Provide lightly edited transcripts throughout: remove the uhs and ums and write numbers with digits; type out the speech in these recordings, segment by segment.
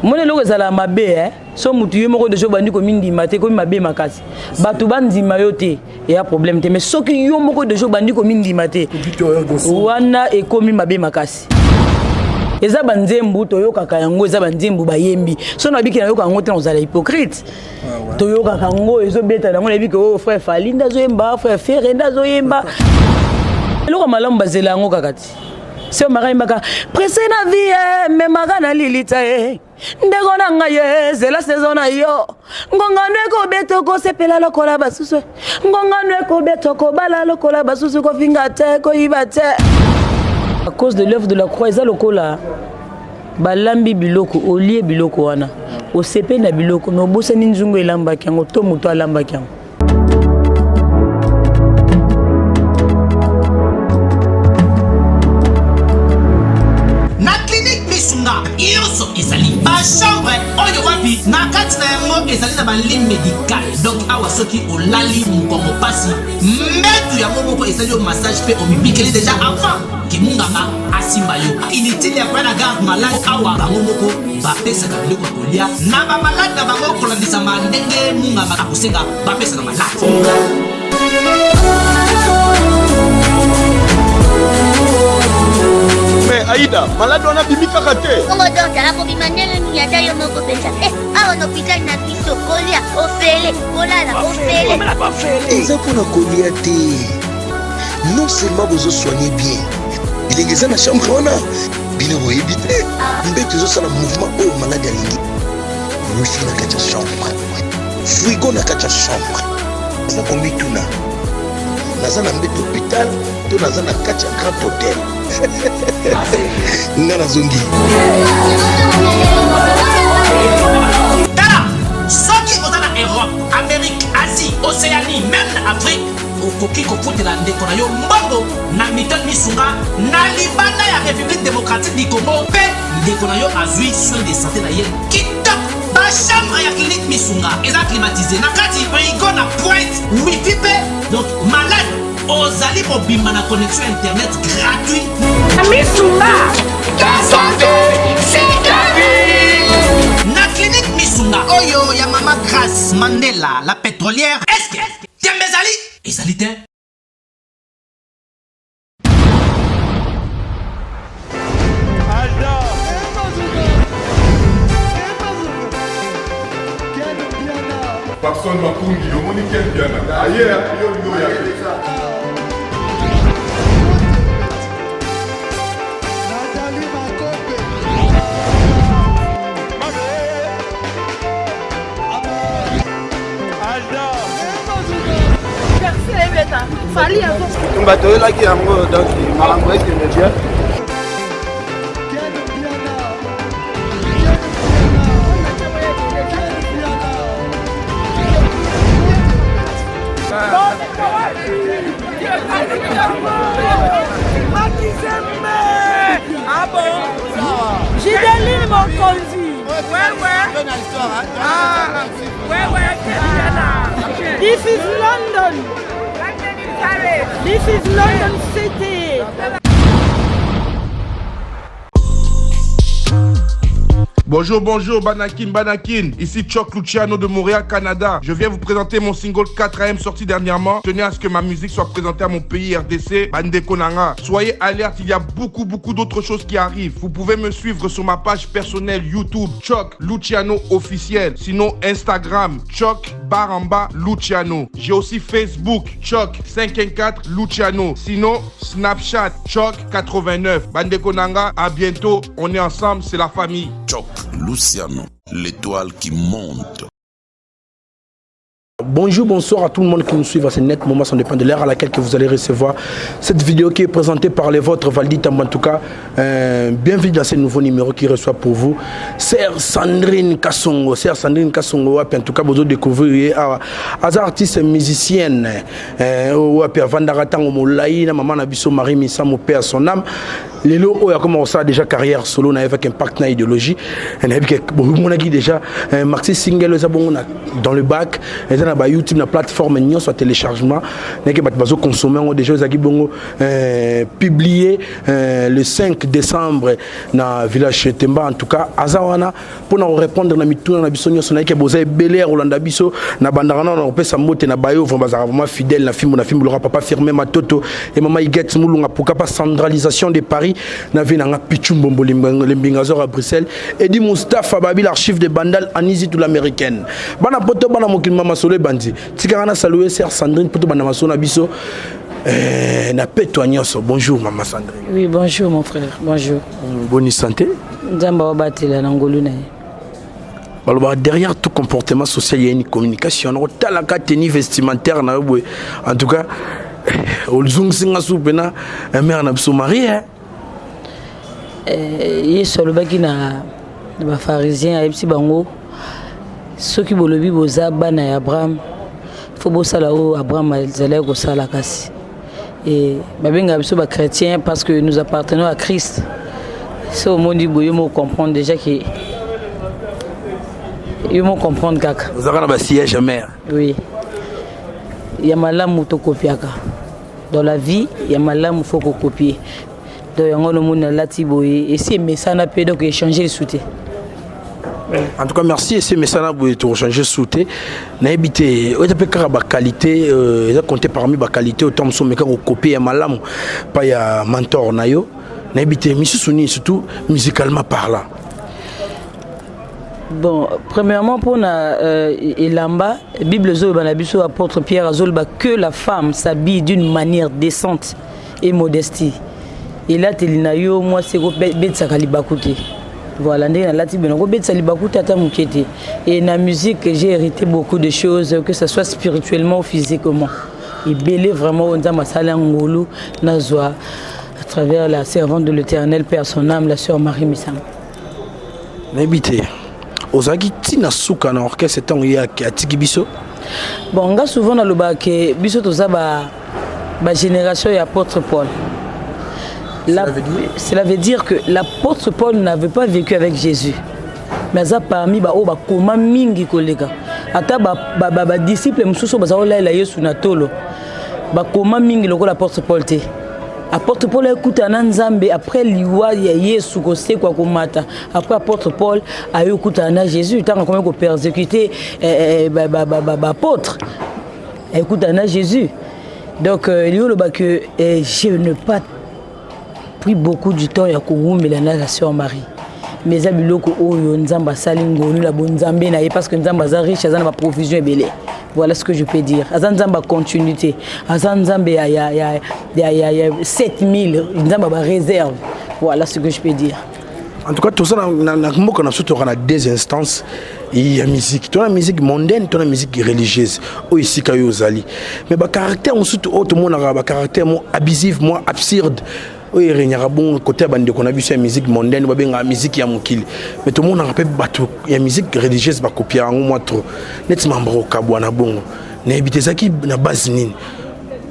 Mon eloko ezala mabe so mutu yo moko dejo bandi ko mindima te ko mabe makasi batu bandima yo te ya problème te mais soki yo moko dejo bandi ko mindima te wana ekomi mabe makasi eza banzembu toyokaka yango eza banzembu bayembi so na biki na yoka yango te ozala hypocrite toyokaka yango ezobeta nango na biki o frère Fali ndazoyemba frère Ferre ndazoyemba eloko malamu bazela yango kakati c'est maka pressé na vie mais magana lilita ndeko na ngaye zela saison na yo ngongano eko beto ko sepela lokola basusu ngongano eko beto ko bala lokola basusu ko finga te ko ibate à cause de l'œuvre de la croix eza lokola balambi biloko olie biloko wana o sepe na biloko no bosani nzungu elamba kyango to muto alamba kyango. Yoso ezali ba chambre oyo wapi na kati na yango ezali na ba ligne médical donc awa soki olali mukongo pasi mbetu yango moko ezali yo massage pe omibikeli déjà avant ki munganga asimba yo inutile ya na garde malade awa bango moko bapesaka biloko kolia na ba malade na bango kolandisa mandenge munganga akosenga bapesaka malade. Mais Aïda, malade on a bimi kakaté. On va donc la bimandele ni yata yo moko pensa. A on hôpital na biso kolia ofele, kolala ofele. Eza pour na kolia té. Non seulement vous soignez bien. Il est dans la chambre on a bino vous éviter. Mbete zo sala mouvement au malade alingi. Nous sommes na kacha chambre. Frigo na kacha chambre. Na kombi tuna. Nazana mbete hôpital, to nazana kacha grand hôtel. Nana zongi. Tala, soki ozana Europe, Amérique, Asie, Océanie, même Afrique, okoki kofutela ndeko na yo mbongo na Milton Misunga na libanda ya République démocratique du Congo pe ndeko na yo azui soin de santé na ye kitoko. Ba chambre ya clinique Misunga eza climatisé na kati frigo na pointe wifi pe donc malade ozali mobimba na connexion internet gratuit. Misunga, ta santé, c'est ta vie. Na clinique Misunga oyo ya Mama Grace Mandela la pétrolière. Est-ce que Tiambezali ezali te? Personne va pour dire, on est quel bien. Ailleurs, yo ya. Fali a on va te la qui a donc malango est bien. Ah bon? J'ai des lignes mon conduit. Ouais. Ah, ouais. This is London. This is London City. Bonjour, Banakin. Ici Choc Luciano de Montréal, Canada. Je viens vous présenter mon single 4AM sorti dernièrement. Tenez à ce que ma musique soit présentée à mon pays RDC, Bande Konanga. Soyez alerte, il y a beaucoup d'autres choses qui arrivent. Vous pouvez me suivre sur ma page personnelle YouTube, Choc Luciano officiel. Sinon, Instagram, Choc Baramba Luciano. J'ai aussi Facebook, Choc 514 Luciano. Sinon, Snapchat, Choc 89. Bande Konanga, à bientôt. On est ensemble, c'est la famille. Choc Luciano, l'étoile qui monte. Bonjour, bonsoir à tout le monde qui nous suit à ce net moment, ça dépend de l'heure à laquelle que vous allez recevoir cette vidéo qui est présentée par les vôtres, Valdi Tambantouka. Bienvenue dans ce nouveau numéro qui reçoit pour vous Sœur Sandrine Kassongo. Sœur Sandrine Kassongo, en tout cas, vous avez découvert des artistes musiciennes. Vandaratango Moulaï, maman Nabiso Marie Missa, mon père, son âme. Les lots, il a commencé déjà carrière solo avec un parc na idéologie. Il a déjà marxiste single dans le bac. ba YouTube na plateforme nyons soit téléchargement neke bat bazo consommer on déjà zaki bongo publié le 5 décembre na village Temba en tout cas azawana pour nous répondre na mituna na biso nyons na ke boza belé Rolanda biso na bandarana na pesa mote na bayo vont bazara vraiment fidèle na film le papa firmé matoto et maman Iguette mulunga pourquoi pas centralisation de Paris na vi na pichumbombo limbingazor à Bruxelles et dit Mustafa Babi l'archive de Bandal Anizi tout l'américaine bana poto bana mokil mama solo bandi tikana saluer sœur Sandrine poto bana masona biso na peto nyonso. Bonjour maman Sandrine. Oui, bonjour mon frère. Bonjour. Bonne santé. Nzamba obatela na ngolu na. Alors, derrière tout comportement social, il y a une communication. On a la tenue vestimentaire. En tout cas, on a un mère n'a marié. Il y a sur le bac de pharisien à Epsi Bango. Ceux qui veulent vivre aux Abana et Abraham, il faut bosser là-haut. Abraham a zélé au Salakasi. Et Babinga Abso est chrétien parce que nous appartenons à Christ. C'est au monde du Boyomo comprendre déjà que. Ils vont comprendre kaka. Vous avez un siège mère. Oui. Il y a malam ou copiaka. Dans la vie, il y a malam ou faut copier. Donc il y a un monde là tiboé et c'est mais ça n'a pas donc échanger les sous. En tout cas merci et c'est mais ça n'a pas changer sous-té. Na habité, on peut faire ba qualité, ils ont compté parmi ba qualité autant sont mais quand copier malam pas ya mentor na yo. Na habité monsieur Souni surtout musicalement parlant. Bon, premièrement, pour Elamba, la Bible Zol Banabiso apôtre Pierre Azolba que la femme s'habille d'une manière décente et modestie. Et là, Telinayo, moi, c'est Betsa Kalibakouté. Voilà, Betsa Kalibakouté à Moukete. Et dans la musique, j'ai hérité beaucoup de choses, que ce soit spirituellement ou physiquement. Et Belé, vraiment, on a Masala Ngolo, Nazoa, à travers la servante de l'Éternel, Père son âme, la sœur Marie Missam. N'habitez. Ozaki tina souka na orchestre tant il y a tiki biso. Bon, on a souvent dans le bac que biso toza ba génération et apôtre Paul. Cela veut dire que l'apôtre Paul n'avait pas vécu avec Jésus. Mais ça parmi ba o ba koma mingi kolega. Ata ba disciple mususu ba zaola la Yesu na tolo. Ba koma mingi loko l'apôtre Paul te. Apôtre Paul écoute un Nzambe après liwa ya Yesu ko se kwa komata. Après apôtre Paul a écouté un Jésus tant qu'on ko persécuter apôtre. Écoute un Jésus. Donc il y a le bas que je n'ai pas pris beaucoup du temps ya ko rumela na la sœur Marie. Mais abiloko oyo Nzamba salingonu la bon Nzambe na parce que Nzamba za riche za na provision belé. Voilà ce que je peux dire. Azanzamba continuité. Azanzamba il y a 7000 Nzamba réserve. Voilà ce que je peux dire. En tout cas, tout ça, on a deux instances. Il y a musique. Tu as la musique mondaine, tu as la musique religieuse. Oh, ici, Kayozali. Mais le caractère, tout le monde a un caractère abusif, absurde. Oui, il y a un bon côté de qu'on a vu sur la musique mondaine, la musique ya mukili. Mais tout le monde a rappelé il y a musique religieuse ba copier en moi trop. Net membro kabwana bongo. Na habité zaki na base nini.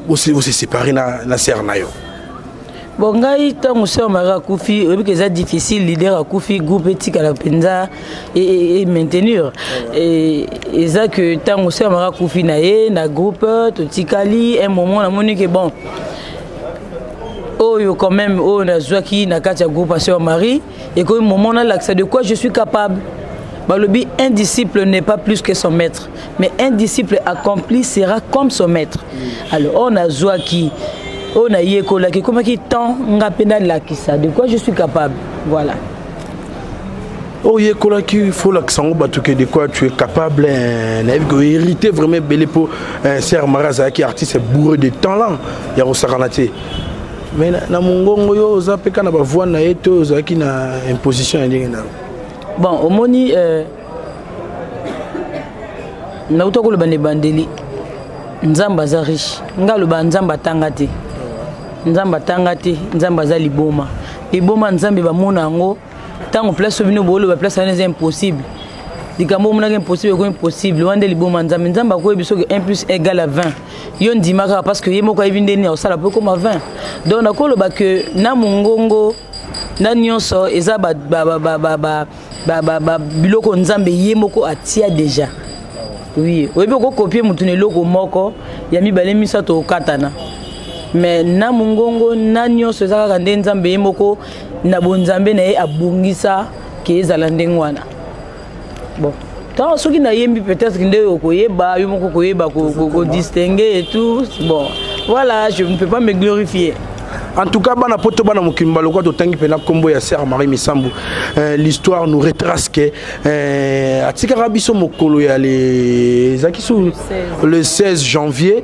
Vous se séparer na sœur na yo. Bon ngai tango sœur Mara Koufi, que c'est difficile leader à Koufi groupe éthique à la penza et maintenir. Et ça que tango sœur Mara Koufi na groupe Totikali un moment la monique bon. Oh, quand même, on a joué qui n'a qu'à groupe à Sœur Marie et qu'au moment là, l'accès de quoi je suis capable. Un disciple n'est pas plus que son maître, mais un disciple accompli sera comme son maître. Alors, on a joué qui, on a yékola qui, comment qui tend, on a pénal là qui ça, de quoi je suis capable. Voilà. Oh, yékola qui, il faut l'accent de quoi tu es capable, hériter vraiment belé pour Sœur Marie qui artiste bourré de talent, il y a Rosaranate. Mais na mongongo yo za peka na ba voix na eto za ki na imposition ndenge na. Bon, au moni na utoko le bande bandeli. Nzamba za riche. Ngalo ba nzamba tangate. Nzamba tangate, nzamba za liboma. Liboma nzambe ba mona ngo tango place bino bolo ba place c'est impossible. Dikambo mona impossible ko impossible. Wande liboma nzamba ko biso que 1 + 1 = 20. Yon dimaka parce que yemo ko ibindeni au sala peu comme 20. Donc na ko loba que na mongongo na nyonso eza ba biloko nzambe yemo ko atia déjà. Oui, oui, beaucoup copier mutune loko moko, ya mibale misato katana. Mais na mungongo na nyonso ezaka nde nzambe ye moko na bonzambe na ye abungisa ke ezala ndenge wana. Bon, tant soki na yembi peut-être nde okoyeba yo moko koyeba ko distinguer et tout. Bon, voilà, je ne peux pas me glorifier. En tout cas, bana poto bana mukimba lokwa to tangi pena kombo ya Sœur Marie Misambu. L'histoire nous retrace que atika rabiso mokolo ya le 16 janvier.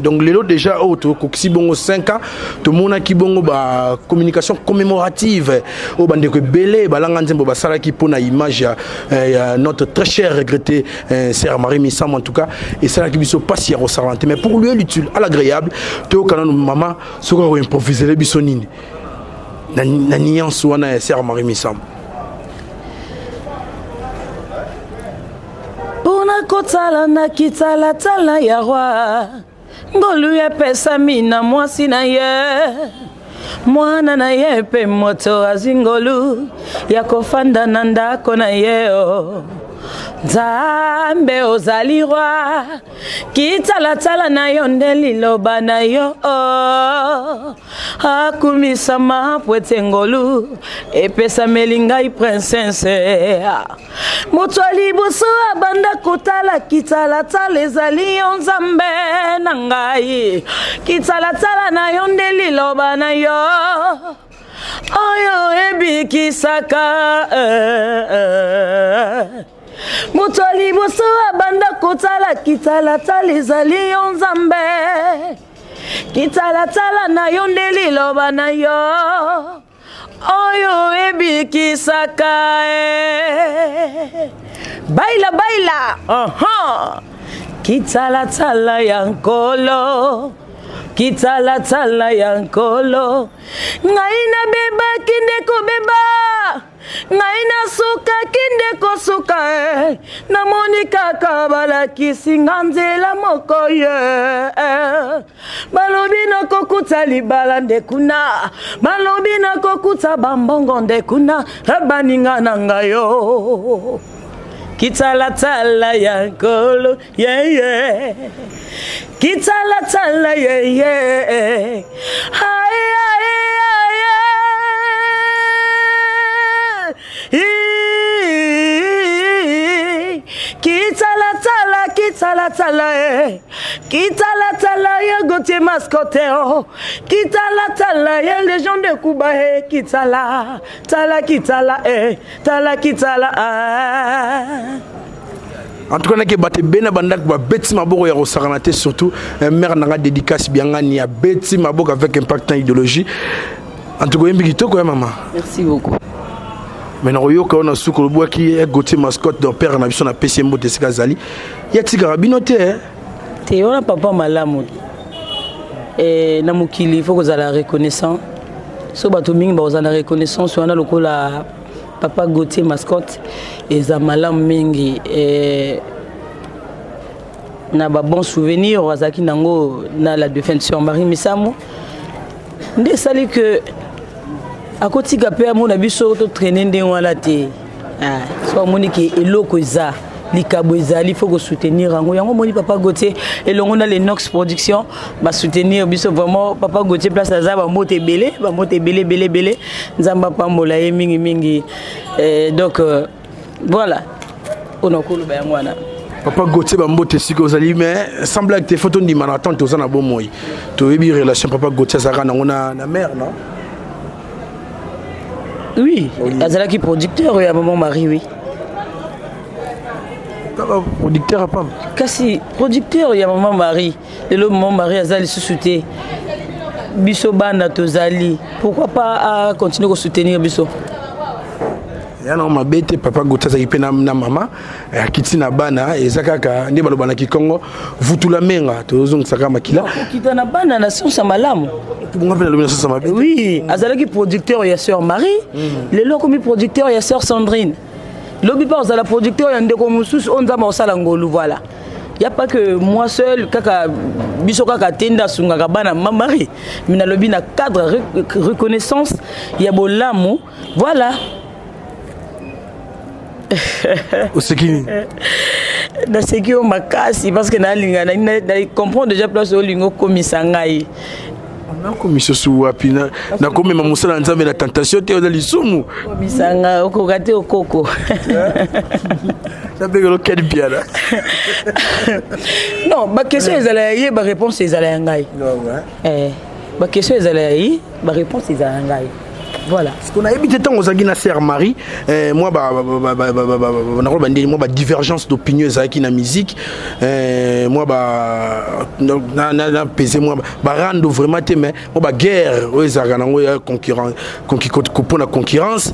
Donc lelo déjà auto koksi bongo 5 ans to mona ki bongo ba communication commémorative au bande ko belé balanga nzembo basala ki pona image ya notre très cher regretté Sœur Marie Misambu en tout cas et ça qui biso pas si ressenté mais pour lui l'utile à l'agréable to kana maman soko improviser les bisonines na nuance wana ya Sœur Marie Misambu pona kotala na kitala tala ya roi ngolu ya pesa mina mwasi na ye mwana na ye pe moto azingolu ya kofanda na ndako na ye o Nzambe ozali roi kitala tala na yo nde liloba na yo akumisa mapwete ngolu epesa melingai princesse moto liboso abanda kotala kitala tala ezali yo Nzambe na ngai kitala tala na yo nde liloba na yo oyo ebikisaka moto liboso abanda kotala kitala tala ezali yo Nzambe kitala tala na yo nde liloba na yo oyo ebikisaka baila baila kitala tala ya nkolo kitala tala ya nkolo ngai na beba kinde ko beba ngai na suka kinde ko suka na moni kaka balakisi nganzela moko ye balobi na kokuta libala nde kuna balobi na kokuta bambongo nde kuna baninga na ngayo kitala tala ya nkolo yeah kitala tala yeah ay kitala tala ya Gauthier Mascotte kitala tala ya Légion de Cuba kitala tala en tout cas nake batte bena bandak ba beti maboko ya rosaranate surtout mère nanga dédicace bianga ni ya beti maboko avec impact en idéologie en tout cas yembi kitoko ya maman merci beaucoup maintenant yoka on a souko le bois qui est Gauthier Mascotte de père na biso na PCMO de Sikazali ya tika rabinote te on a papa malamu et na mukili il faut que la reconnaissance so bato mingi ba ozana reconnaissance wana lokola papa Gauthier Mascotte et za malamu mingi na ba bon souvenir wazaki nango na la défense Marie Misambu nde sali que à côté de la mon abisso to traîner ndé wala te so moni ki eloko za likabo ezali faut soutenir yango yango moni papa Gauthier et longo na les Nox production ba soutenir biso vraiment papa Gauthier place za ba mote belé nzamba pambola ye mingi mingi donc voilà on a kolo ba yango wana papa Gauthier ba mbote siko ozali mais semble que tes photos ndi manaton to za na bo moyi to yebi relation papa Gauthier zaka na mère non. Oui, Azalaki producteur ya maman Marie, oui. Producteur à pas. Kasi producteur ya maman Marie, et le maman Marie Azali sous-souté. Biso bana tozali. Pourquoi pas continuer à soutenir Biso? Ya non ma bête papa Gauthier zaki pena na maman akiti na bana ezakaka ndi balobana ki Congo vutula menga tozong saka makila. Kita na bana na sonsa malamu. Oui, Azalaki producteur ya sœur Marie, le loko mi producteur ya sœur Sandrine. Lobi pas la producteur ya ndeko mususu onza ma osala ngolu voilà. Il y a pas que moi seul kaka biso kaka tenda sunga bana Marie, mais na lobi na cadre reconnaissance ya bolamu voilà. Osekini. na seki o makasi parce que na linga na comprendre déjà place o lingo komisa ngai na komisa su wapi na komema musala nzambe na tentation te ozali sumu komisa nga okokate okoko na begelo quel bien là non ba question ezala ye ba réponse ezala ngai ba question ezala ye ba réponse ezala ngai. Voilà. Ce qu'on a évité tant aux Aguina Sœur Marie, moi moi divergence d'opinion avec la musique, moi na pesé moi rendre vraiment mais moi guerre aux Aganango concurrence la concurrence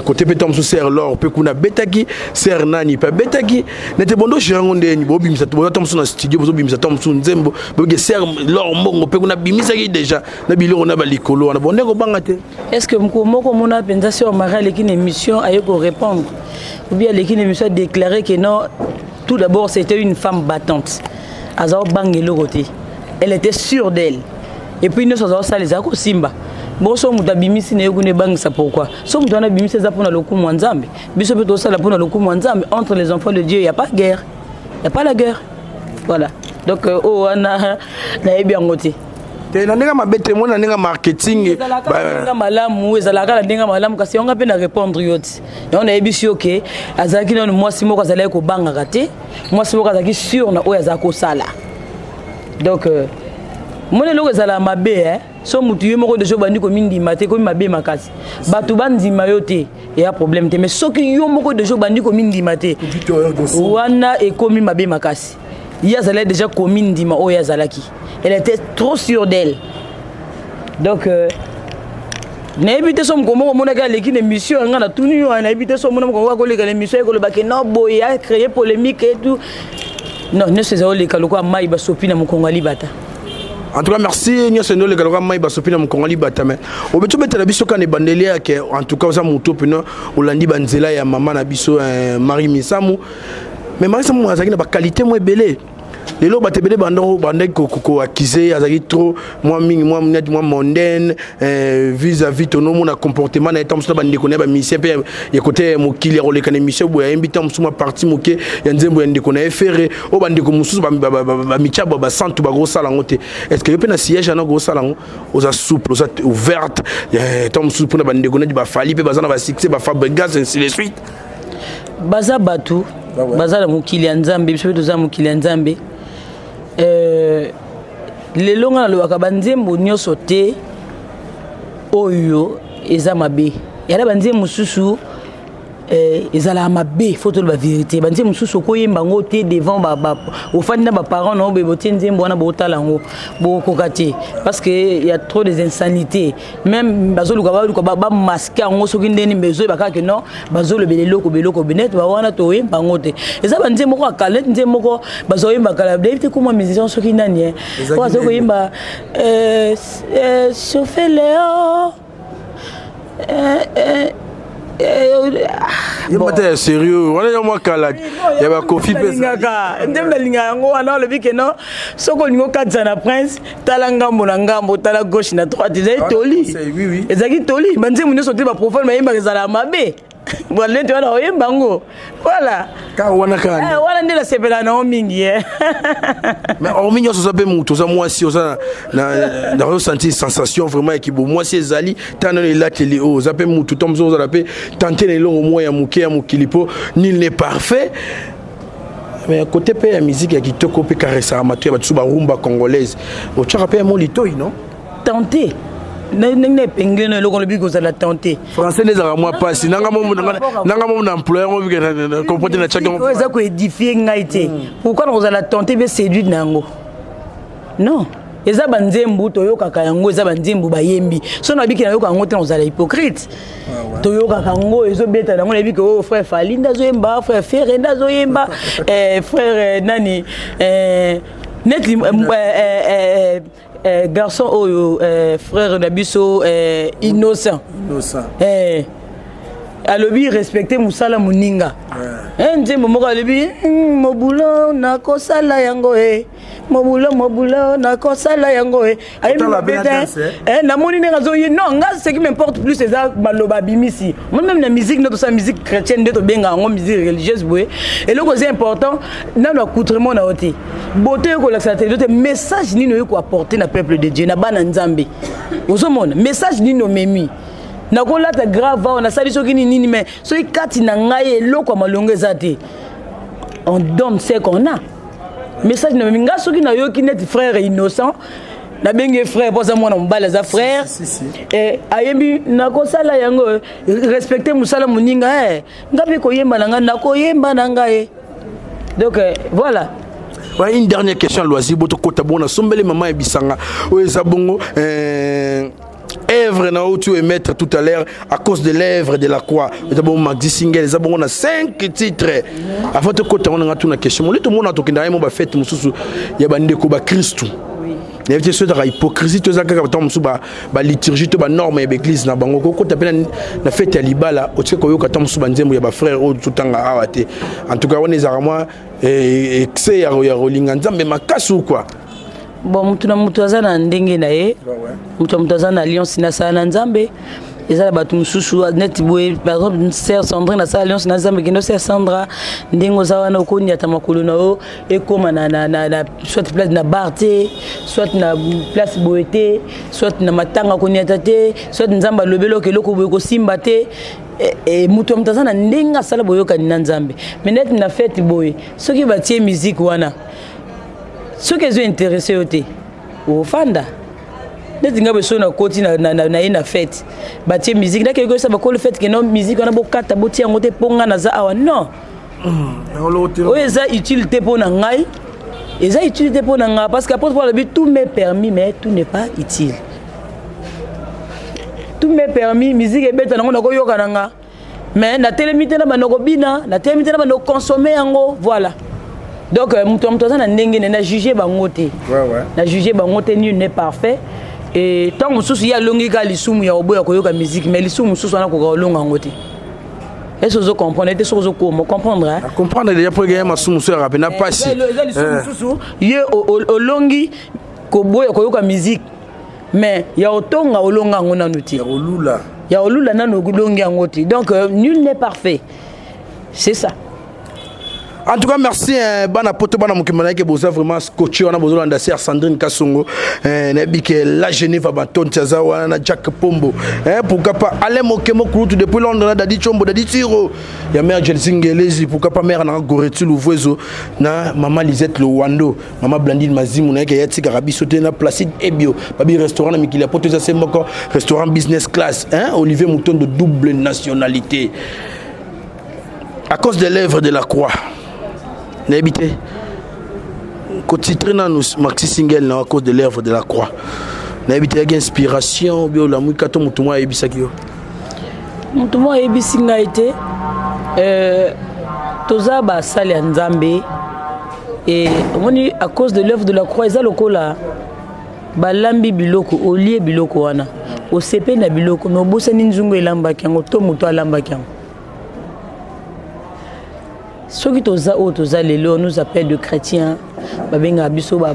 côté pétom sous Sœur Lor peut qu'on a betaki Sœur Nani pas betaki n'était bon donc j'ai rencontré ni bobi mais ça tombe sur le studio bobi mais ça tombe sur Nzembo bobi Sœur Lor mongo peut qu'on a bimisa déjà na bilo on a balikolo on a bon nego bangate. Est-ce que moko mona penza sur Marie l'équipe émission a eu pour répondre ou bien l'équipe émission a déclaré que non, tout d'abord c'était une femme battante azao bangelo côté elle était sûre d'elle et puis nous sommes ça les ako simba bon so muta bimisi ne yokune bang ça pourquoi so muta na bimisi za pona lokumu nzambe biso beto ça la pona lokumu nzambe entre les enfants de Dieu il y a pas de guerre il y a pas la guerre voilà donc oh na bien ngoté na ndenge mabete mo na ndenge marketing ba malamu ezalaka na ndenge malamu kasi on a peine à répondre yoti on a ebisi OK azaki na moi simo kazala ko banga raté moi simo kazaki sûr na oya za ko sala donc mona loko ezala mabe so mutu ye moko de jo bandi ko mindi mate ko mabe makasi batu bandima yote ya problème te mais soki yo moko de jo bandi ko mindi mate wana e komi mabe makasi ya zala déjà komi ndima oya zalaki. Elle était trop sûre d'elle. Donc, n'a évité son comment on a gagné l'équipe d'émission, on a tout nu, on a évité son moment qu'on va gagner l'émission, qu'on va non boy, a créé polémique et tout. Non, ne sais pas les calocos maï basopi na mon Congali bata. En tout cas, merci. Nous sommes les calocos maï basopi na mon Congali bata. Mais au beau tu la biso quand les bandeliers que en tout cas aux amoutous pena Olandi Banzela et maman na biso Marie Misamu. Mais Marie Misamu a une qualité moins belle. Les lots batebele bandé koko accusé azaki trop moi mingi moi net moi mondaine vis-à-vis ton mon comportement na etam so bandi ko ne ba mission pe ya côté mokili ya koleka na mission bo ya invité musuma parti moké ya nzembo ya ndiko na efere o bandi ko mususu ba michabo ba santu ba gros sala ngote est-ce que yo pe na siège na gros sala ngo oza souple oza ouverte ya etam mususu pour na bandi ko ne ba fali pe bazana ba succès ba Fabregas ainsi de suite baza batu baza la mokili ya nzambe biso to za mokili ya nzambe lelo nga nalobaka banzembo nyonso te oyo eza mabe yala banzembo mosusu ezala mabe faut toloba vérité banzembo mosusu okoyemba ngo te devant ofandi na baparent na obe botie nzembo wana bootala ngo bokoka te parce que y a trop des insanités même bazoluka bamaske yango soki ndeni bezoyeba kaka non bazolobela eloko benet bawana toyemba ngo te eza banzembo moko akala nzembo moko bazoyemba kala te komwa musicien soki nani oyo koyemba chauffe Léo il m'a sérieux on est moi calade il y a Kofi Pesa ndembe linga ngo wana le bike non soko lingo katza na prince tala ngambo na ngambo tala gauche na droite ezali toli oui ezali toli banze munyo sote ba profile mayemba ezala mabe voilà tu wana oyemba ngo voilà ka wana kana wana ndela sepela na mingi mais hormis nyoso ça pe muto ça moi si ça na ressenti sensation vraiment qui bon moi si ezali tana la télé o ça pe muto tom zo za pe tenter les longs mois ya muke ya mukilipo nul n'est parfait. Mais côté pe la musique ya kitoko pe caressa amateur ba tsuba rumba congolaise o tchaka pe mo litoi non tenter nenge pengue no lokolo biko za la tenter français les ara moi pas si nanga mo na employeur mo bika comporter na chacun ko za ko édifier ngaité pourquoi on za la tenter be séduire nango non eza banzembu toyokaka yango eza banzembu bayembi so na biki na yoka yango te ozala hypocrite toyokaka yango ezobeta nango na biki o frère Fali ndazoyemba frère Ferre ndazoyemba frère nani netli garçon oyo frère Nabiso innocent alobi respecter musala muninga nzembo moko alobi mobulo nakosala yango mobulo nakosala yango namoni ndenge azoye non nga ce qui m'importe plus c'est ça maloba bimisi même la musique notre sa musique chrétienne de to benga ngo musique religieuse boye et le c'est important nano accoutrement na oti beauté ko la satellite message nino ko apporter na peuple de Dieu na bana nzambe ozomona message nino memi nakola ta grave on a sali soki nini mais soki kati na ngai eloko malongo ezate on donne ce qu'on a message na minga soki na yoki net frère innocent na bengi frère poza mwana mbala za frère et ayembi nakosala yango respecter musala muninga ngabe koyemba nanga nakoyemba nanga donc voilà. Ouais, une dernière question loisir boto kota bona sombele maman ebisanga oeza bongo œuvre na où tu es maître tout à l'heure à cause de l'œuvre de la croix d'abord Maxi Single les abongo na 5 titres avant de côté on a tout na question le tout monde to kinda mo ba fête mususu ya bande ko ba Christ n'était ce de hypocrisie to zaka ka musu ba liturgie to ba norme ya l'église na bango ko ta pena na fête ya libala o tse ko yo ka ta musu ba nzembo ya ba frère o tutanga awate en tout cas on est à moi excès ya rolinga nzambe makasu quoi. Bon mutu na mutu azana ndenge na ye mutu azana alliance na sana nzambe ezala batu mususu net boye par exemple sœur Sandrine na sa alliance na nzambe kino sœur Sandra ndenge ozawana okoni ata makolo na o ekoma na soit place na barte soit na place boete soit na matanga koni atate soit nzamba lobelo ke loko boye ko simba te et mutu azana ndenge sala boyoka na nzambe mais net na fête boye soki batie musique wana ceux qui sont intéressés au fanda neti nga beso na koti na fête batie musique na quelque chose ba ko le fait que non musique on a bokata boti yango te ponga na za awa non o eza utilité pour na ngai eza utilité pour na nga parce que après pour le but tout m'est permis mais tout n'est pas utile tout m'est permis musique ebeta nango na ko yoka na nga mais na télémité na banoko bina na télémité na banoko consommer yango voilà. Donc mutu na ndenge na juger bango te na juger bango te nul n'est parfait et tant mususu ya longi ka lisumu ya oboya koyoka musique mais lisumu mususu na ko longa ngote est-ce que vous comprenez est-ce que vous comprendre hein comprendre déjà pour gagner masumu so rapide na passe mususu ye o longi ko boya koyoka musique mais ya otonga olonga ngona nuti ya olula nanu longi ngote donc nul n'est parfait c'est ça. En tout cas, merci bana poto bana mukimana ke boza vraiment scotché on a besoin de sœur Sandrine Kasongo nebike la Genève Baton Tchazawa na Jack Pombo pourquoi pas aller mokemo kurutu depuis Londres dadi chombo dadi tiro ya mère Jelsingelezi pourquoi pas mère na Goretu Louvezo na maman Lisette Lowando maman Blandine Mazimu na ke yati karabi sauté na Placide Ebio babi restaurant na mikili poto ça c'est moko restaurant business class Olivier Mouton de double nationalité à cause de l'œuvre de la croix. N'habité quotidien nous Maxi Single à cause de l'œuvre de la croix n'habité avec inspiration bio la mouika to mutuma ebisaki yo mutuma ebisinga été toza ba sali ya nzambe et moni à cause de l'œuvre de la croix eza lokola balambi biloko olie biloko wana osepe na biloko no bosani nzungu elambaki yango to muto alambaki yango. Ceux qui toza lelo nous appellent de chrétiens babenga biso ba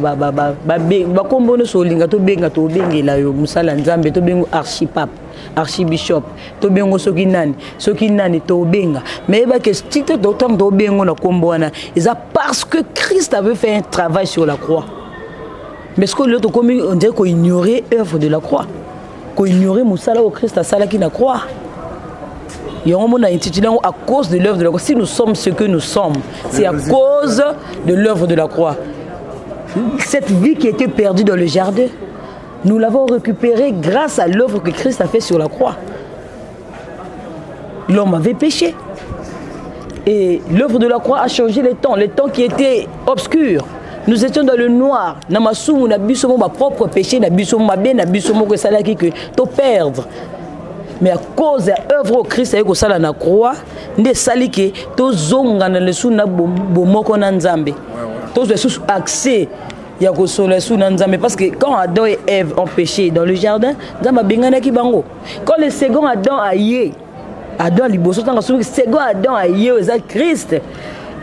kombono so linga to benga to bengela yo musala nzambe to bengo archipape archibishop to bengo soki nani to benga mais ba que titre d'autant to bengo na kombo wana eza parce que Christ avait fait un travail sur la croix mais ce que l'autre comme on dirait qu'on ignorait l'œuvre de la croix qu'on ignorait musala au Christ a sala qui na croix. Et on a intitulé à cause de l'œuvre de la croix. Si nous sommes ce que nous sommes, c'est à cause de l'œuvre de la croix. Cette vie qui était perdue dans le jardin, nous l'avons récupérée grâce à l'œuvre que Christ a fait sur la croix. L'homme avait péché. Et l'œuvre de la croix a changé les temps qui étaient obscurs. Nous étions dans le noir. Namasumu na bisomo ma propre péché, na bisomo ma bien, na bisomo que ça qui que to perdre. Mais à cause de l'œuvre au Christ avec ça la croix, ne salike to zonga na lesu na bomoko na nzambe. To sous accès ya ko so lesu na nzambe parce que quand Adam et Ève ont péché dans le jardin, nzamba bengana ki bango. Quand le second Adam a yé Adam liboso tanga soki sego Adam aye eza Christ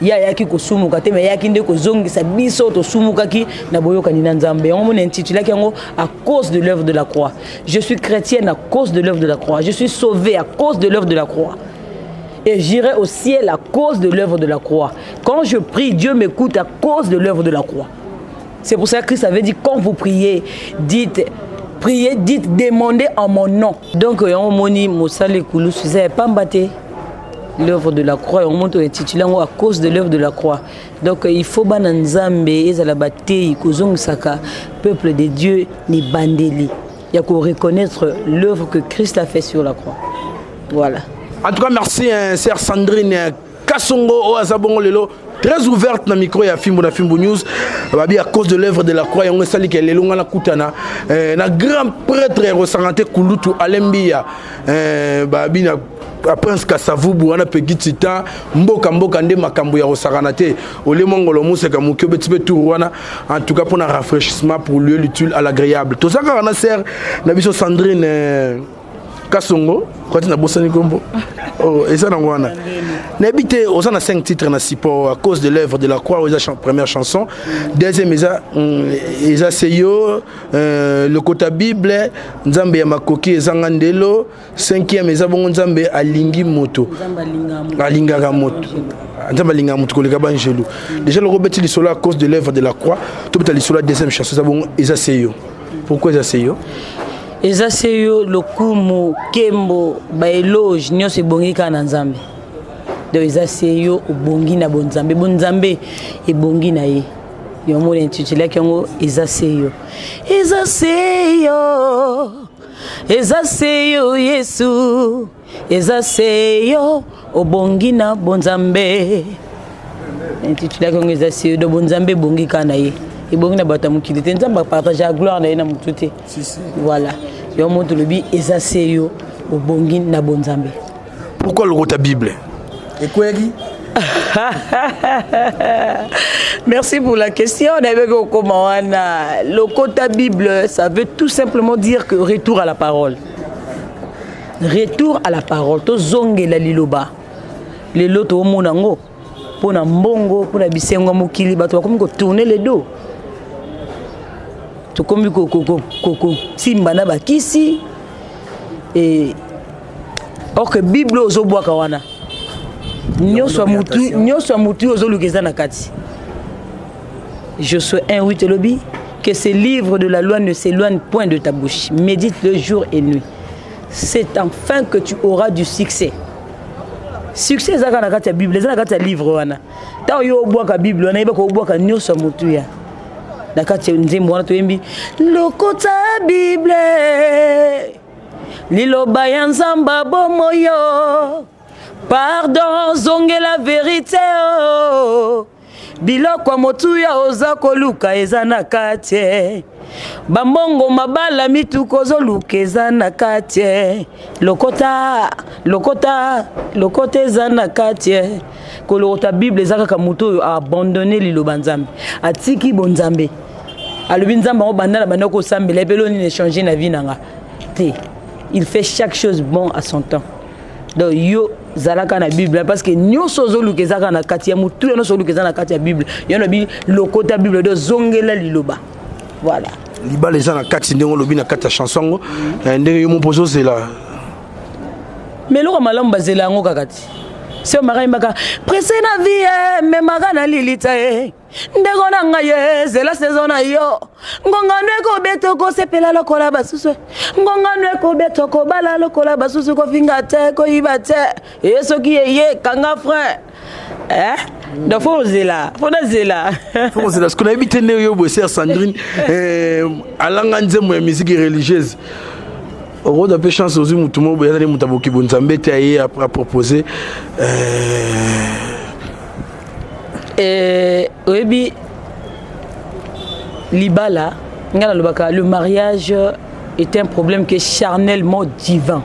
ya yaki kosumuka te mais yaki nde kozongisa biso to sumukaki na boyokani na Nzambe. On mon intitulé yango à cause de l'œuvre de la croix. Je suis chrétienne à cause de l'œuvre de la croix. Je suis sauvée à cause de l'œuvre de la croix. Et j'irai au ciel à cause de l'œuvre de la croix. Quand je prie, Dieu m'écoute à cause de l'œuvre de la croix. C'est pour ça que Christ avait dit, quand vous priez, dites, demandez en mon nom. Donc, on moni Moussale Koulou, c'est pas mbatté l'œuvre de la croix. On monte intitulé à cause de l'œuvre de la croix. Donc, il faut bananzambe, ezalabate, kozong saka, peuple de Dieu, ni bandeli. Il y a qu'on reconnaître l'œuvre que Christ a fait sur la croix. Voilà. En tout cas, merci, sœur Sandrine Kassongo, Azabongo Lelo. Très ouverte dans le micro et à Fimbo News. À cause de l'œuvre de la croix, on a dit que les longs à la Koutana, un grand prêtre ressenté Kouloutou Alembia, Prince Kassavou, on a peggy Tita, Mboka Nde Makambu ya Rosaranate, Ole Mongolo Mousseka Moukio Betibé Tourouana, en tout cas pour un rafraîchissement, pour lieu l'utile à l'agréable. Tout ça, quand on a serre, Nabiso Sandrine Kassongo, quand on a bossé Nikombo. Oh, et ça, on a. N'habitez, on a 5 titres dans support à cause de l'œuvre de la croix, première chanson. Deuxième, ils a Seyo, le Kota Bible, Nzambe Yamakoki et Zangandelo. Cinquième, ils ont Nzambe Alingi Moto. Alinga Moto. Nzambe Alinga Moto, Koleka Bangelou. Déjà, le Robert il est là à cause de l'œuvre de la croix. Tout le temps, la deuxième chanson, ils ont Seyo. Pourquoi ils ont Seyo? Eza seyo lokumu kembo baeloge nyose bongi kana Nzambe. Donc eza seyo obongi na bonzambe bonzambe ebongi na ye. Yo mo intitulé yango eza seyo. Eza seyo. Eza seyo Yesu. Eza seyo obongi na bonzambe. Intitulé yango eza seyo do bonzambe bongi kana ye. Et bon, on a battu mon kilité. On a partagé la gloire dans mon tout. Voilà. Et on montre le bi esaseyo au bongi na bonzambe. Pourquoi le Kota Bible? Et quoi Merci pour la question. Le Kota Bible, ça veut tout simplement dire que retour à la parole. Retour à la parole. To zonge la liloba. Les lots au monango. Pour na mbongo, pour na bisengo mokili, bato comme tourner les dos. Tout comme koko simbana bakisi et or que Bible ozobwa kawana. Nyoso mutu ozolukeza na kati. Josué 1:8 lobby que ces livres de la loi ne s'éloignent point de ta bouche. Médite le jour et nuit. C'est enfin que tu auras du succès. Succès zaka na kati ya Bible, zaka na kati ya livre wana. Ta yo obwa ka Bible wana iba ko obwa ka nyoso mutu ya. Na kati ya nzembo wana toyembi lokota Bible. Liloba ya Nzamba bomoyo. Pardon zonge la vérité oh. Biloko motu ya oza koluka eza na kati. Bamongo mabala mituko zoluka eza na kati. Lokota eza na kati. Kolota Bible ezaka ka moto a abandonné liloba Nzambe. Atiki bonzambe. Alobi Nzamba o bandana bandako sambela epelo ni changer na vie nanga. Te. Il fait chaque chose bon à son temps. Donc yo zalaka na Bible parce que nyoso zoluka ezaka na kati ya motu no zoluka eza na kati ya Bible. Yo na bi lokota Bible do zongela liloba. Voilà. Liba les gens na kati ndenge lobi na kati ya chanson ndenge yo mopozo zela. Mais lo malamba zela ngo kakati. C'est marai maka pressé na vie mais maga na lilita e. Ndego na ngaye zela saison na yo. Ngonga nweko beto ko sepela lokola basusu. Ngonga nweko beto ko bala lokola basusu ko finga te ko ibate. Yeso ki ye kanga frère. Donc faut zela, faut zela. Faut zela. Ce qu'on a habité né yo bosser Sandrine alanga nzembo ya musique religieuse. Au rôle de chance aux hommes tout le monde a des mutaboki bonzambe taillé à proposer oui libala le mariage est un problème qui est charnellement divin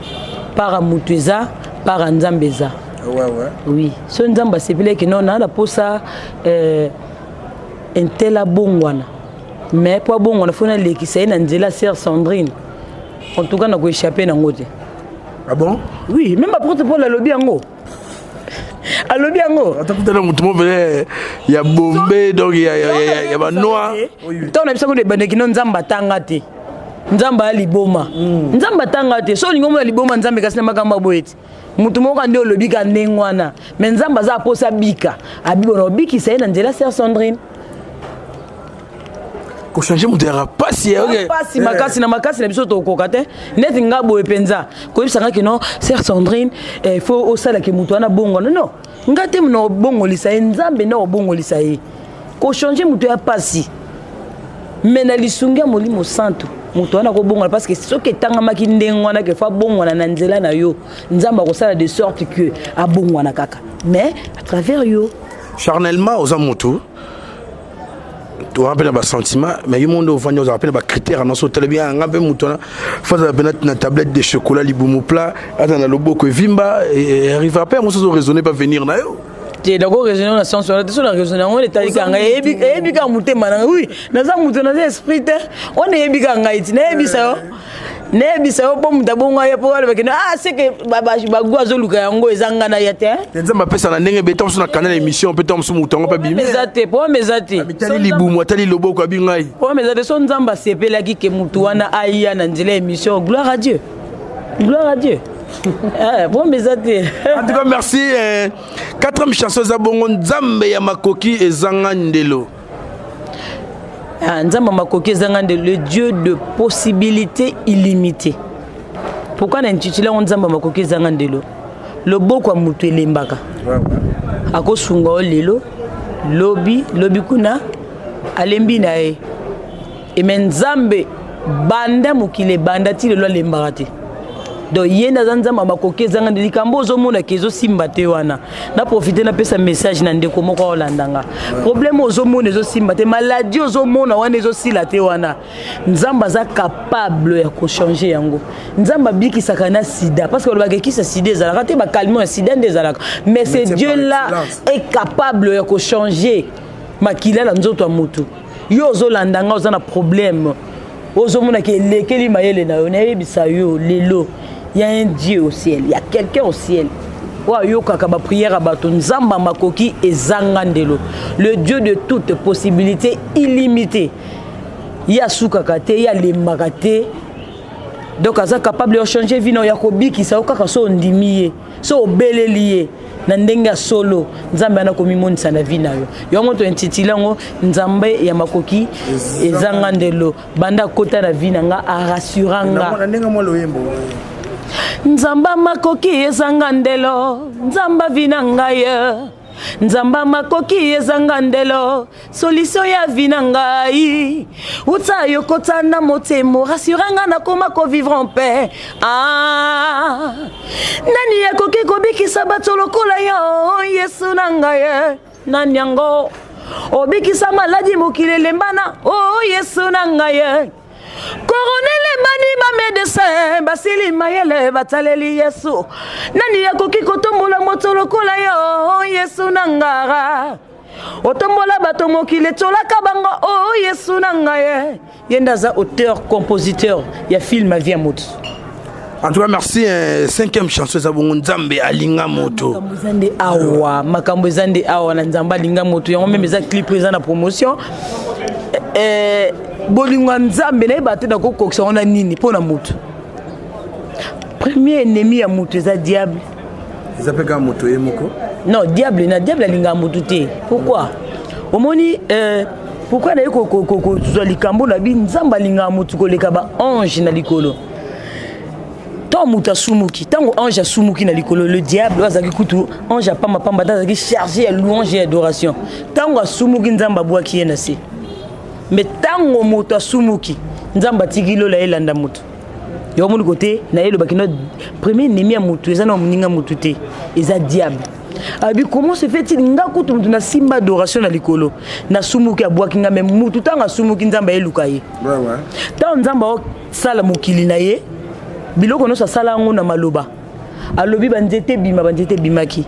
par Amutuza par Nzambeza. Oui ce Nzamba c'est plus que non on a pour ça un tel abongwana mais pour abongwana faut na l'équipe c'est une Angela sœur Sandrine. En tout cas, on a échappé dans le Ah bon? Oui, même apôtre Paul a lobby yango. A lobby yango. Attends, tout à l'heure, il y a bombé, donc il y a noir. Tant on a besoin de bandeki non nzamba tangate. Nzamba liboma. Nzamba tangate. So lingo mo liboma nzambe kasi na makamba boyeti. Mutu moko ande lobby ka ndengwana. Mais nzamba za posa bika. Abibo no biki c'est na nzela sœur Sandrine. Ko changer mon terrain passi OK. Passi makasi na biso to kokate. Net ngabo epenza. Ko yebisanga ke non sœur Sandrine il faut osala ke mutu ana bongo. Non. Ngate mno bongo lisa nzambe na bongo lisa yi. Ko changer mutu ya passi. Mais na lisunga molimo santo. Mutu ana ko bongo parce que ce que tanga maki ndengwana ke fa bongo na nzela na yo. Nzamba ko sala de sorte que a bongo na kaka. Mais à travers yo charnellement aux amoto. Tu rappelles les sentiments, mais il y a des gens qui rappellent les critères. Dans ce cas, il y a un peu de tablette de chocolat, les boumou plat, dans le beau que vimba, et arrive à peine, on se raisonner pas venir là. Tu es d'accord raisonner dans la science, on est raisonner, on est allé quand et puis quand monter maintenant, oui, dans un mouton dans l'esprit, on est bien quand il n'est bien ça. Nebi sa po mutabonga ya po wale bakina c'est que baba bagwa zoluka yango ezanga na yate nzamba pesa na ndenge beton sur na canal émission peut-on se mutango pa bimé mezate po mezate abitali libumu atali loboko abingai po mezate son nzamba sepela ki ke mutu wana aya na nzela émission gloire à Dieu bon mezate en tout cas merci quatrième chanson za bongo nzambe ya makoki ezanga ndelo. Nzamba makoki ezanga ndelo, le Dieu de possibilités illimitées. Pourquoi on intitule Nzamba makoki ezanga ndelo? Le boko a mutu elembaka. Ako sunga lelo lobi kuna alembi na e. Et Nzambe banda mukile banda ti lelo alembaka te. Donc yenda nzamba makoki ezanga ndelo likambo ozomona kezo simba te wana. Na profiter na pesa message na ndeko moko olandanga. Problème ozomona ezo simba te, maladie ozomona wana ezo sila te wana. Nzamba za capable ya ko changer yango. Nzamba biki sakana sida parce que le bagaki sa sida ezalaka te ba calmer un sida ndezalaka. Mais c'est Dieu là est capable ya ko changer makila la nzoto mutu. Yo ozolandanga ozana problème. Ozomona ke lekeli mayele na yo na yebisa yo lelo. Il y a un Dieu au ciel, il y a quelqu'un au ciel. Prière à bato nzamba makoki ezanga ndelo. Le Dieu de toutes possibilités illimitées. Il y a soukakate, il y a les makate. Donc aza capable de changer vie na yakobi ki sa okaka so ndimiye, so obeleliye na ndenga solo nzambe ana komimonisa na vie na yo. Yo moto intitilango nzambe ya makoki ezanga ndelo. Banda kota na vie na nga a rassuranga. Na ndenga mo loyembo. Nzamba makoki ezanga ndelo, nzamba vinanga ye. Nzamba makoki ezanga ndelo, solution ya vinanga yi. Uta yokota na motemo, rassuranga na koma ko vivre en paix. Ah, nani yakoki kobikisa bato lokola yo, Yesu nanga ye. Nani yango, obikisa maladi mokile lembana, oh Yesu nanga ye. Coronel mani ma médecin basili mayele bataleli Yesu nani yakoki kotombola moto lokola yo Yesu nangara otombola bato mokile tolaka bango oh Yesu nangaye yenda za auteur compositeur ya film Ma vie à moto. En tout cas merci cinquième chanson za bongo nzambe alinga moto makambo ezande awa na nzamba alinga moto yango même za clip présent na promotion bolinga nzambe na ebate na kokokisa wana nini pona mutu premier ennemi ya mutu eza diable ezapeka moto emoko non diable alinga mutu te pourquoi omoni pourquoi na yeko ko likambo na bi nzamba alinga mutu koleka ba ange na likolo tant mutu asumuki tango ange asumuki na likolo le diable azaki kutu ange apamba azaki chargé ya louange et adoration tango asumuki nzamba bwaki ye na se. Mais tango moto asumuki nzamba tikilo la elanda moto yo mon côté na yelo bakino premier ennemi ya moto eza na muninga moto te eza diable abi comment se fait-il nga kutu moto na simba adoration na likolo na sumuki abwaki nga même moto tanga sumuki nzamba eluka ye tant nzamba o sala mokili na ye biloko no sala ngo na maloba alobi banzete bimaki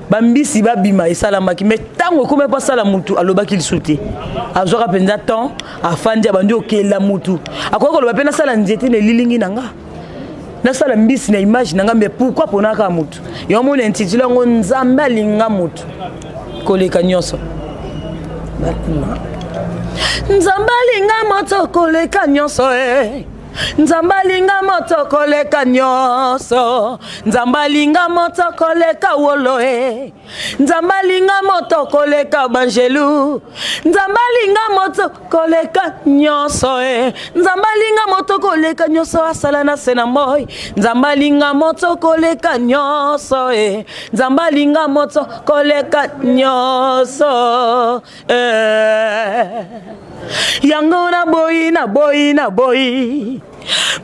bambisi babima esalamaki mais tango comme pas sala mutu alobaki lisuté azwaka penza temps afandi abandi okela mutu akoko loba pena sala nzete ne lilingi nanga nasala mbisi na image nanga mais pourquoi ponaka mutu yo mona intitulé ngo nzambe alinga mutu koleka nyonso nzambe alinga moto koleka nyonso nzambe alinga moto koleka nyonso nzambe alinga moto koleka wolo nzambe alinga moto koleka banjelu nzambe alinga moto koleka nyonso nzambe alinga moto koleka nyonso asala na sena moy nzambe alinga moto koleka nyonso nzambe alinga moto koleka nyonso yango na boyi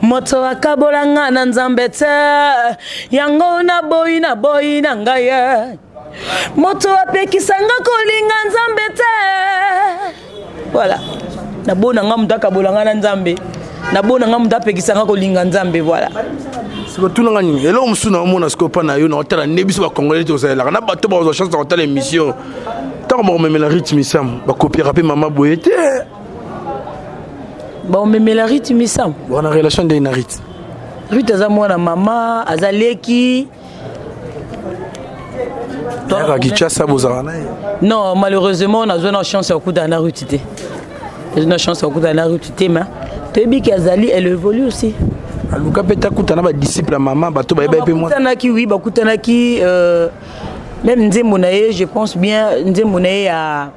moto akabolanga na nzambe te yango na boyi na ngai moto apekisanga kolinga nzambe te voilà nabona nga mutu akabolanga na nzambe nabona nga mutu apekisanga kolinga nzambe voilà siko tunanga nini elo musuna omona siko pa na yo na hotela nebiso ba congolais to sala na bato ba zo chance de hotela émission tant ba memela rythme sam ba copier rapper mama boyete ba memela rythme sam on a relation de narit Rita za mwana mama azaleki non malheureusement on a une chance à coup dans rutité une chance à coup dans rutité mais Tebi Kazali elle évolue aussi aluka peta kutana ba disciple maman bato ba ebe moi kutanaki oui ba kutanaki même nzembo na ye je pense bien nzembo na ye ya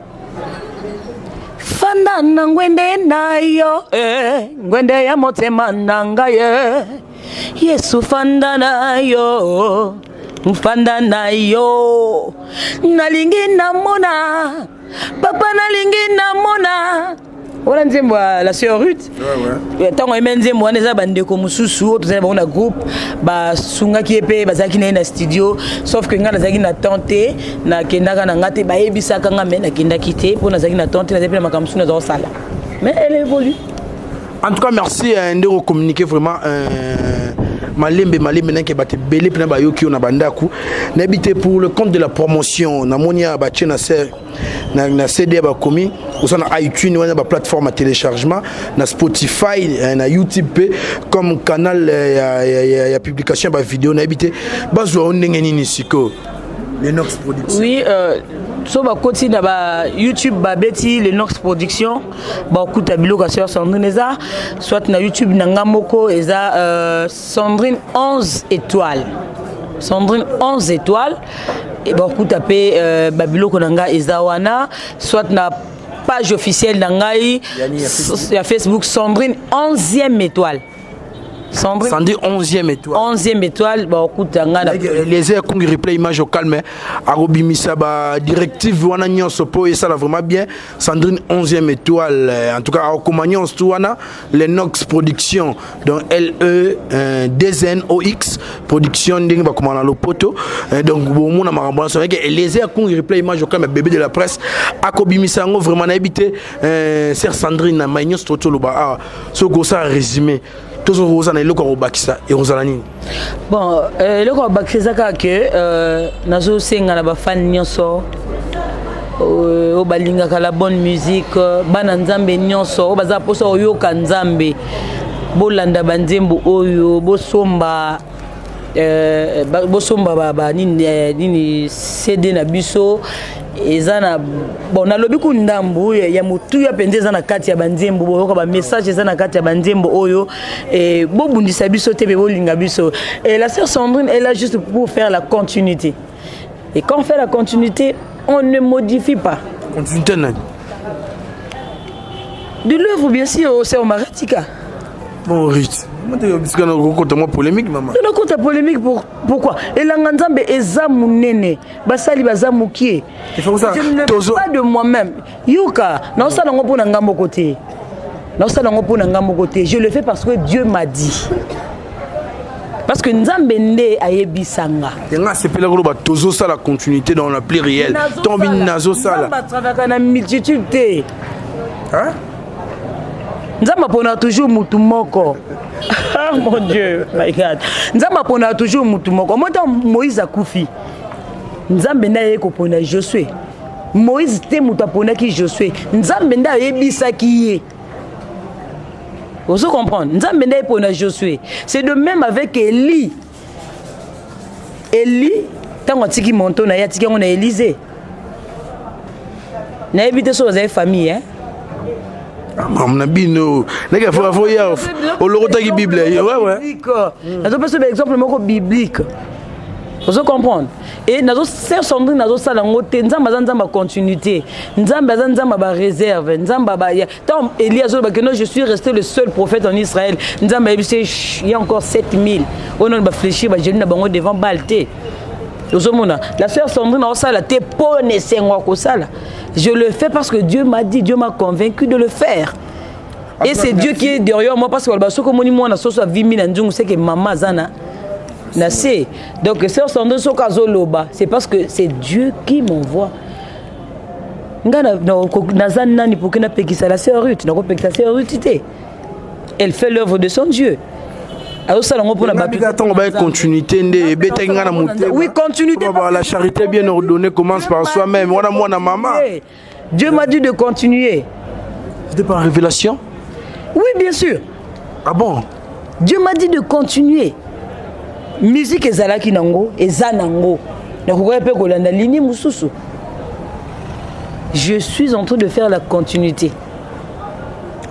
fanda na ngwende na yo ngwende ya motema nanga ye Yesu fanda na yo mfanda na yo nalingi na mona papa nalingi na mona wala nzembo la sœur Ruth tant on aime nzembo on eza bandeko mususu to zeba na groupe ba sunga ki epe bazaki na studio sauf que nga nazaki na tante na kendaka na ngate ba yebisaka nga me na kendaki te pour nazaki na tante na zepe na makamsu na zo sala mais elle évolue. En tout cas merci de communiquer vraiment malembe nanke bate belé pena ba yoki na bandaku n'habité pour le compte de la promotion na monia ba tchena ser na CD ba komi ou na iTunes ou na plateforme à téléchargement na Spotify na YouTube comme canal ya publication ba vidéo n'habité bazwa ndenge nini siko les Nox Production. Oui so ba koti na ba YouTube ba beti les Nox Production ba kuta biloko sur Sandrine eza soit na YouTube na ngamoko eza Sandrine 11 étoiles Sandrine 11 étoiles et ba kuta pe ba biloko nanga eza wana soit na page officielle nanga ya Facebook Sandrine 11e étoile Sandrine 11e étoile. 11e étoile, bah écoute, les airs qu'on replay image au calme, Arobimisa ba directive wana nyonso po et ça là vraiment bien. Sandrine 11e étoile, en tout cas au compagnon wana les Nox Production donc LE2NOX Production ndenge ba komana lo poto donc bon mona marambana so que les airs qu'on replay image au calme bébé de la presse akobimisa ngo vraiment na habité sœur Sandrine na magnon toto lo ba so go ça résumé. Tous les gens qui bakisa et Rosalani. Bon, le ko bakisa que nazo senga na ba fan nyonso o balinga kala bonne musique bana nzambe nyonso o baza poso oyoka nzambe bolanda banzembo oyo bosomba ba nini CD na biso ezana bon nalobi ku ndambu ya mutu ya penze ezana kati ya banzembo boyoka ba message ezana kati ya banzembo oyo bobundisa biso te be bolinga biso et la sœur Sandrine elle est là juste pour faire la continuité et quand on fait la continuité on ne modifie pas continuité de l'œuvre bien sûr c'est au Maratika. Bon Rite parce qu'on a une polémique maman. On a une polémique pourquoi et la nzambe eza munene basali baza mukie. Il faut ça. Je ne le fais pas de moi-même. Yuka, na osala ngo pona ngambo côté. Na osala ngo pona ngambo côté. Je le fais parce que Dieu m'a dit. Parce que nzambe nde ayebisanga. Nga sepela ko ba tozo ça la continuité dans la pluriel. Tombi nazo ça là. Nzamba travaka na multitude te. Hein? Nzamba pona toujours mutu moko. Ah mon Dieu, my God. Nzamba pona toujours mutu moko. Mota Moïse akufi. Nzambe na ye ko pona Josué. Moïse te mutu pona ki Josué. Nzambe nda yebisa ki ye. Vous comprenez? Nzambe nde pour na Josué. C'est de même avec Élie. Élie, tant qu'on tiki monto na ya tiki on a Élisée. Na évité sur les familles, hein. Mamna bino, nega faut ya au lorota qui Bible. Ouais ouais. Nazo pas un exemple moko biblique. Vous comprenez? Et nazo sœur Sandrine nazo sala ngote nzamba nzamba continuité. Nzamba nzamba ba réserve, nzamba ba ya. Tant Élie azo ba que non je suis resté le seul prophète en Israël. Nzamba il y a encore 7000. On a ba fléchir ba jeli na bango devant Balté. La sœur Sandrine a ça la te pone sengwa ko sala. Je le fais parce que Dieu m'a dit, Dieu m'a convaincu de le faire. Et c'est Dieu qui est derrière moi parce que le soko moni moi na so so vimi na ndungu c'est que maman zana na c'est. Donc sœur Sandrine so kazo loba, c'est parce que c'est Dieu qui m'envoie. Ngana na zana ni pour que na pekisa la sœur Ruth, na ko pekisa sœur Ruth té. Elle fait l'œuvre de son Dieu. Oui, continuité. La charité bien ordonnée commence par soi-même. Dieu m'a dit de continuer. C'était par révélation? Oui, bien sûr. Ah bon? Dieu m'a dit de continuer. Musique ezalaki nango, ezanango. Je suis en train de faire la continuité.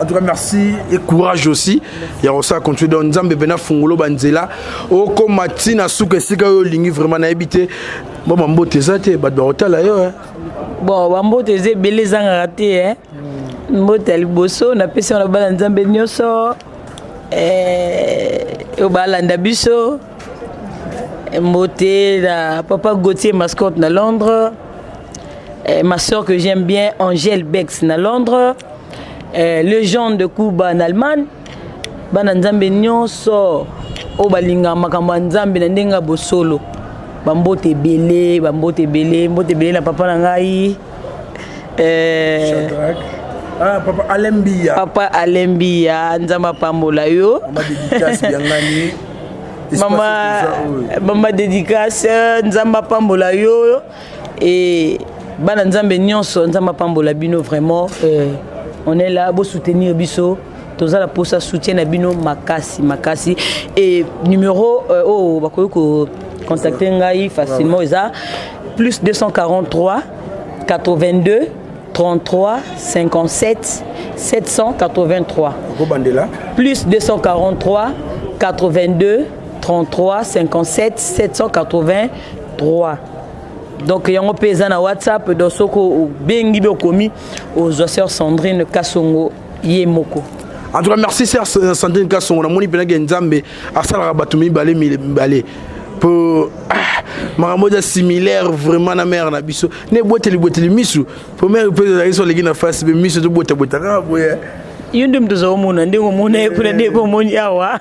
En tout cas, merci et courage aussi. Il y a aussi à continuer dans Nzambe Bena Fungolo Banzela. Au Komatina Souke Sika Lingi vraiment na habité. Bon, Mambo Tezate, Bad Hotel ailleurs. Bon, Mambo Tezé, Belé Zanga raté, hein. Motel Bosso, on a passé en bas Nzambe Nyoso. Au Balanda Busso. Moté, Papa Gauthier, mascotte à Londres. Ma soeur que j'aime bien, Angèle Bex à Londres. Le genre de Cuba en Allemagne, Bananzambe nyonso o balinga makambo nzambe na ndenga bosolo. Bambote belé na papa na ngai. Ah, Papa Alembia. Papa Alembia, nzamba pambola yo. Mama dédicace nzamba pambola yo et Bananzambe nyonso nzamba pambola bino vraiment. On est là pour soutenir Bisso. Tous là pour ça soutien à Bino Makasi. Et numéro contacter Ngai facilement ça plus 243 82 33 57 783. Plus 243 82 33 57 783. Donc il y a un paysan à WhatsApp dans ce que bengi bekomi aux sœurs Sandrine Kasongo Yemoko. En tout cas merci sœur Sandrine Kasongo na moni penage nzambe asala batumi balé pour maramoja similaire vraiment na mère na biso ne boteli misu pour mère peut sur les na face be misu to bota boya yundum to zo mona ndingo mona ekuna ndeko moni awa.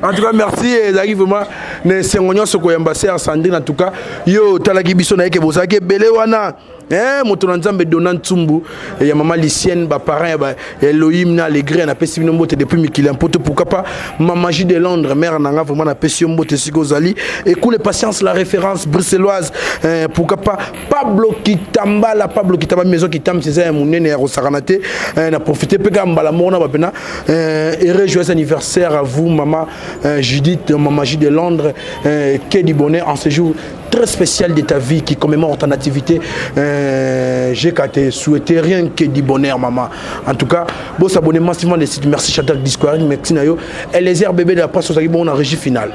En tout cas, merci. Zaki vraiment, ne sengonyo soko yambase à Sandrine en tout cas. Yo talaki biso na eke bosa ke belé wana. Moto nzambe donan tsumbu ya maman Lycienne ba parents ba Elohim na alégré na pesi bino mbote depuis mikili mpoto pourquoi pas maman J de Londres mère nanga vraiment na pesi mbote sikozali et coule patience la référence bruxelloise pourquoi pas Pablo Kitamba maison Kitamba c'est un munene ya rosaranate na profiter pe gamba mona ba pena et joyeux anniversaire à vous maman Judith maman J de Londres que du bonheur en ce jour très spécial de ta vie qui commémore ta nativité. J'ai qu'à te souhaiter rien que du bonheur, maman. En tout cas, bon s'abonner massivement les sites. Merci Chantal Discord, merci Nayo. Et les airs bébés de la presse, on a régie finale.